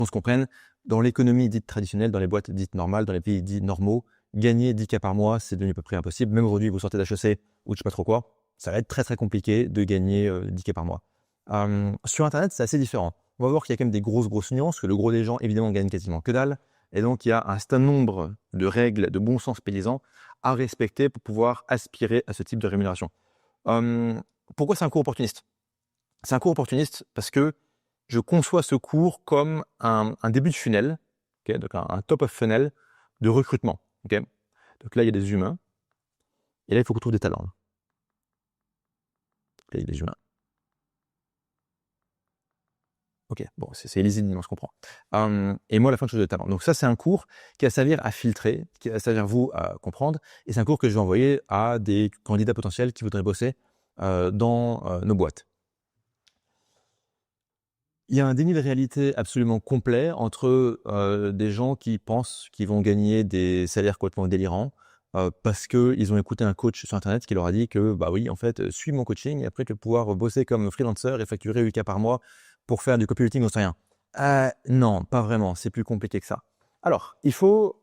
On se comprenne, dans l'économie dite traditionnelle, dans les boîtes dites normales, dans les pays dits normaux, gagner 10K par mois, c'est devenu à peu près impossible. Même aujourd'hui, vous sortez d'HEC ou je sais pas trop quoi, ça va être très très compliqué de gagner 10K par mois. Sur Internet, c'est assez différent. On va voir qu'il y a quand même des grosses nuances, que le gros des gens, évidemment, gagnent quasiment que dalle. Et donc, il y a un certain nombre de règles de bon sens paysan à respecter pour pouvoir aspirer à ce type de rémunération. Pourquoi c'est un cours opportuniste? C'est un cours opportuniste parce que je conçois ce cours comme un début de funnel, okay, donc un top of funnel de recrutement. Okay. Donc là, il y a des humains, et là, il faut qu'on trouve des talents. Là, il y a des humains. Ok, bon, c'est lisible, on se comprend. Et moi, à la fin, je chose de talent. Donc ça, c'est un cours qui va servir à filtrer, qui va servir vous à comprendre, et c'est un cours que je vais envoyer à des candidats potentiels qui voudraient bosser dans nos boîtes. Il y a un déni de réalité absolument complet entre des gens qui pensent qu'ils vont gagner des salaires complètement délirants parce qu'ils ont écouté un coach sur Internet qui leur a dit que, bah oui, en fait, suis mon coaching et après tu vas pouvoir bosser comme freelancer et facturer 8K par mois pour faire du copywriting, on sait rien. Non, pas vraiment, c'est plus compliqué que ça. Alors, il faut,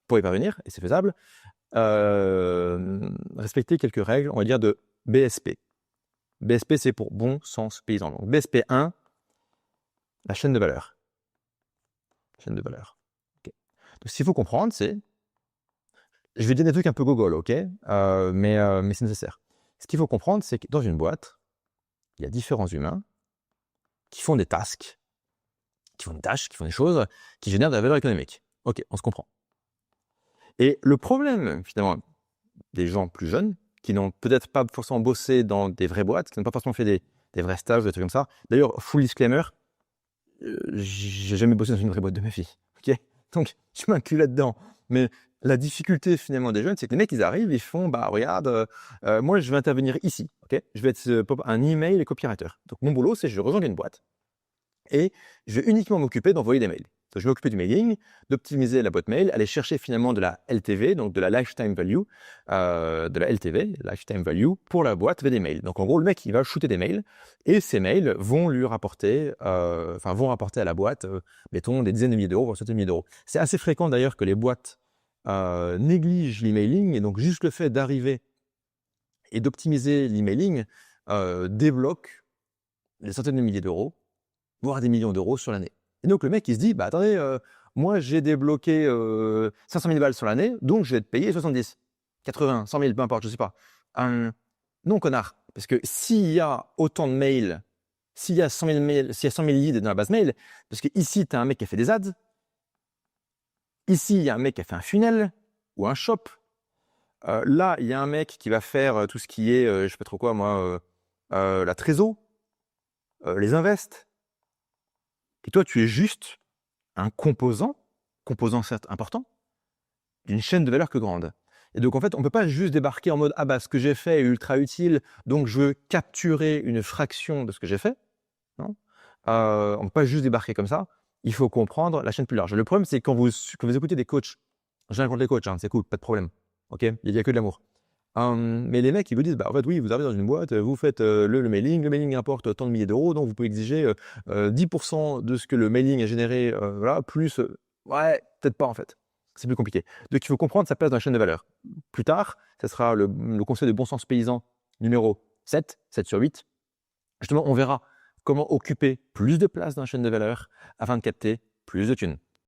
pour y parvenir, et c'est faisable, respecter quelques règles, on va dire, de BSP. BSP, c'est pour bon sens paysan. Donc, BSP 1, la chaîne de valeur. Chaîne de valeur. Okay. Donc, ce qu'il faut comprendre, c'est... Je vais dire des trucs un peu gogol, ok, mais c'est nécessaire. Ce qu'il faut comprendre, c'est que dans une boîte, il y a différents humains qui font des tasks, qui font des tâches, qui font des choses qui génèrent de la valeur économique. Ok, on se comprend. Et le problème, finalement, des gens plus jeunes, qui n'ont peut-être pas forcément bossé dans des vraies boîtes, qui n'ont pas forcément fait des vrais stages, des trucs comme ça. D'ailleurs, full disclaimer, j'ai jamais bossé dans une vraie boîte de ma vie. Ok, donc je m'inclus là-dedans. Mais la difficulté finalement des jeunes, c'est que les mecs, ils arrivent, ils font, bah regarde, moi je vais intervenir ici. Ok, je vais être un email et copywriter. Donc mon boulot, c'est je rejoins une boîte et je vais uniquement m'occuper d'envoyer des mails. Donc, je vais m'occuper du mailing, d'optimiser la boîte mail, aller chercher finalement de la LTV, donc de la lifetime value, lifetime value pour la boîte des mails. Donc en gros, le mec, il va shooter des mails et ces mails vont lui rapporter, vont rapporter à la boîte, mettons, des dizaines de milliers d'euros, voire centaines de milliers d'euros. C'est assez fréquent d'ailleurs que les boîtes négligent l'emailing et donc juste le fait d'arriver et d'optimiser l'emailing débloque des centaines de milliers d'euros, voire des millions d'euros sur l'année. Et donc le mec, il se dit, bah attendez, moi j'ai débloqué 500 000 balles sur l'année, donc je vais te payer 70, 80, 100 000, peu importe, je sais pas. Non, connard, parce que s'il y a autant de mails, s'il y a 100 000 mails, s'il y a 100 000 leads dans la base mail, parce que ici, tu as un mec qui a fait des ads, ici, il y a un mec qui a fait un funnel ou un shop, là, il y a un mec qui va faire tout ce qui est, je sais pas trop quoi, moi, la trésor, les invests. Et toi, tu es juste un composant certes important, d'une chaîne de valeur que grande. Et donc, en fait, on ne peut pas juste débarquer en mode « Ah bah, ce que j'ai fait est ultra utile, donc je veux capturer une fraction de ce que j'ai fait. » Non, on ne peut pas juste débarquer comme ça. Il faut comprendre la chaîne plus large. Le problème, c'est quand vous écoutez des coachs, j'ai rien contre les coachs, hein, c'est cool, pas de problème. Ok, il n'y a que de l'amour. Mais les mecs, ils vous disent, bah, en fait, oui, vous arrivez dans une boîte, vous faites le mailing rapporte tant de milliers d'euros, donc vous pouvez exiger 10% de ce que le mailing a généré, voilà, plus, ouais, peut-être pas en fait. C'est plus compliqué. Donc, il faut comprendre sa place dans la chaîne de valeur. Plus tard, ça sera le conseil de bon sens paysan numéro 7 sur 8. Justement, on verra comment occuper plus de place dans la chaîne de valeur afin de capter plus de thunes.